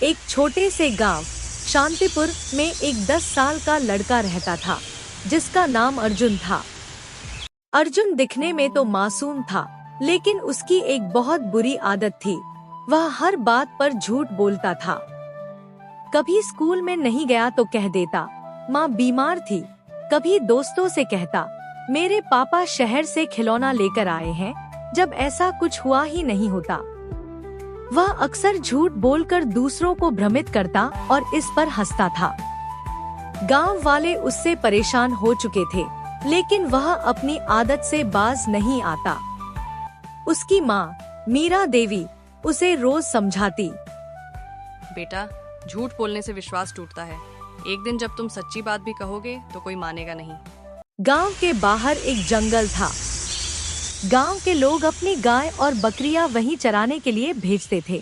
एक छोटे से गांव शांतिपुर में एक 10 साल का लड़का रहता था जिसका नाम अर्जुन था। अर्जुन दिखने में तो मासूम था, लेकिन उसकी एक बहुत बुरी आदत थी। वह हर बात पर झूठ बोलता था। कभी स्कूल में नहीं गया तो कह देता माँ बीमार थी। कभी दोस्तों से कहता मेरे पापा शहर से खिलौना लेकर आए हैं, जब ऐसा कुछ हुआ ही नहीं होता। वह अक्सर झूठ बोलकर दूसरों को भ्रमित करता और इस पर हंसता था। गांव वाले उससे परेशान हो चुके थे, लेकिन वह अपनी आदत से बाज नहीं आता। उसकी माँ मीरा देवी उसे रोज समझाती, बेटा, झूठ बोलने से विश्वास टूटता है। एक दिन जब तुम सच्ची बात भी कहोगे तो कोई मानेगा नहीं। गांव के बाहर एक जंगल था। गांव के लोग अपनी गाय और बकरियां वहीं चराने के लिए भेजते थे।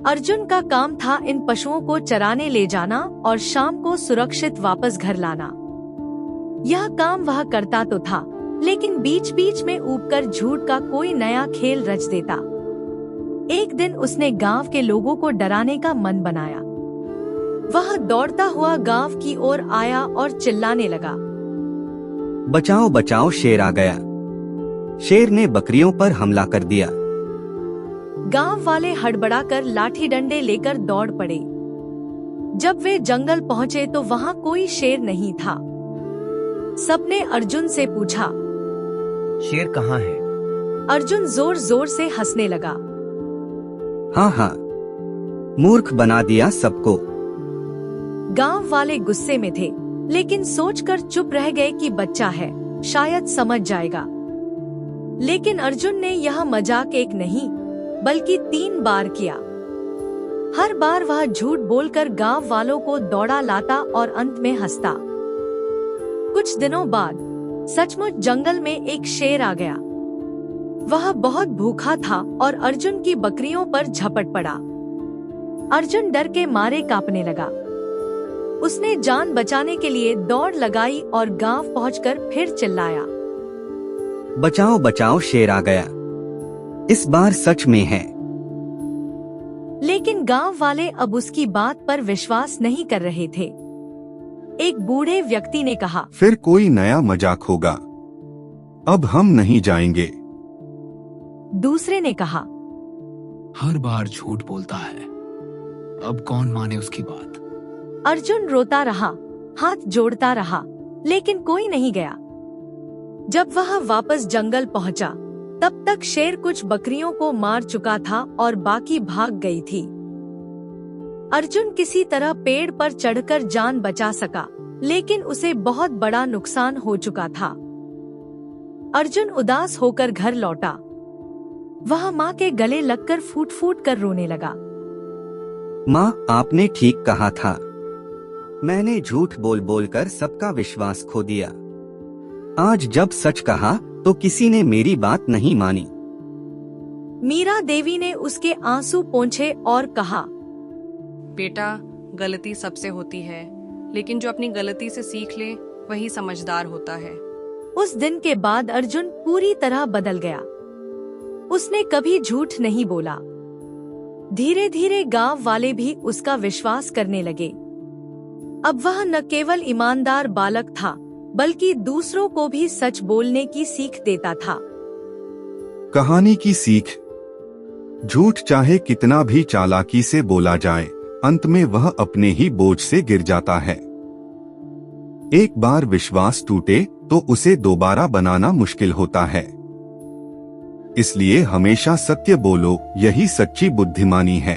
अर्जुन का काम था इन पशुओं को चराने ले जाना और शाम को सुरक्षित वापस घर लाना। यह काम वह करता तो था, लेकिन बीच बीच में ऊबकर झूठ का कोई नया खेल रच देता। एक दिन उसने गांव के लोगों को डराने का मन बनाया। वह दौड़ता हुआ गांव की ओर आया और चिल्लाने लगा, बचाओ बचाओ, शेर आ गया। शेर ने बकरियों पर हमला कर दिया। गांव वाले हड़बड़ाकर लाठी डंडे लेकर दौड़ पड़े। जब वे जंगल पहुंचे तो वहां कोई शेर नहीं था। सबने अर्जुन से पूछा, शेर कहाँ है? अर्जुन जोर जोर से हंसने लगा। हाँ हाँ, मूर्ख बना दिया सबको। गांव वाले गुस्से में थे, लेकिन सोचकर चुप रह गए कि बच्चा है, शायद समझ जाएगा। लेकिन अर्जुन ने यह मजाक एक नहीं बल्कि 3 बार किया। हर बार वह झूठ बोलकर गांव वालों को दौड़ा लाता और अंत में हंसता। कुछ दिनों बाद सचमुच जंगल में एक शेर आ गया। वह बहुत भूखा था और अर्जुन की बकरियों पर झपट पड़ा। अर्जुन डर के मारे कांपने लगा। उसने जान बचाने के लिए दौड़ लगाई और गांव पहुंचकर फिर चिल्लाया, बचाओ बचाओ, शेर आ गया। इस बार सच में है। लेकिन गांव वाले अब उसकी बात पर विश्वास नहीं कर रहे थे। एक बूढ़े व्यक्ति ने कहा, फिर कोई नया मजाक होगा, अब हम नहीं जाएंगे। दूसरे ने कहा, हर बार झूठ बोलता है, अब कौन माने उसकी बात। अर्जुन रोता रहा, हाथ जोड़ता रहा, लेकिन कोई नहीं गया। जब वह वापस जंगल पहुंचा, तब तक शेर कुछ बकरियों को मार चुका था और बाकी भाग गई थी। अर्जुन किसी तरह पेड़ पर चढ़कर जान बचा सका, लेकिन उसे बहुत बड़ा नुकसान हो चुका था। अर्जुन उदास होकर घर लौटा। वह माँ के गले लगकर फूट फूट कर रोने लगा। माँ, आपने ठीक कहा था। मैंने झूठ बोल बोलकर सबका विश्वास खो दिया। आज जब सच कहा तो किसी ने मेरी बात नहीं मानी। मीरा देवी ने उसके आंसू पोंछे और कहा, बेटा, गलती सबसे होती है, लेकिन जो अपनी गलती से सीख ले वही समझदार होता है। उस दिन के बाद अर्जुन पूरी तरह बदल गया। उसने कभी झूठ नहीं बोला। धीरे धीरे गांव वाले भी उसका विश्वास करने लगे। अब वह न केवल ईमानदार बालक था, बल्कि दूसरों को भी सच बोलने की सीख देता था। कहानी की सीख, झूठ चाहे कितना भी चालाकी से बोला जाए, अंत में वह अपने ही बोझ से गिर जाता है। एक बार विश्वास टूटे तो उसे दोबारा बनाना मुश्किल होता है। इसलिए हमेशा सत्य बोलो, यही सच्ची बुद्धिमानी है।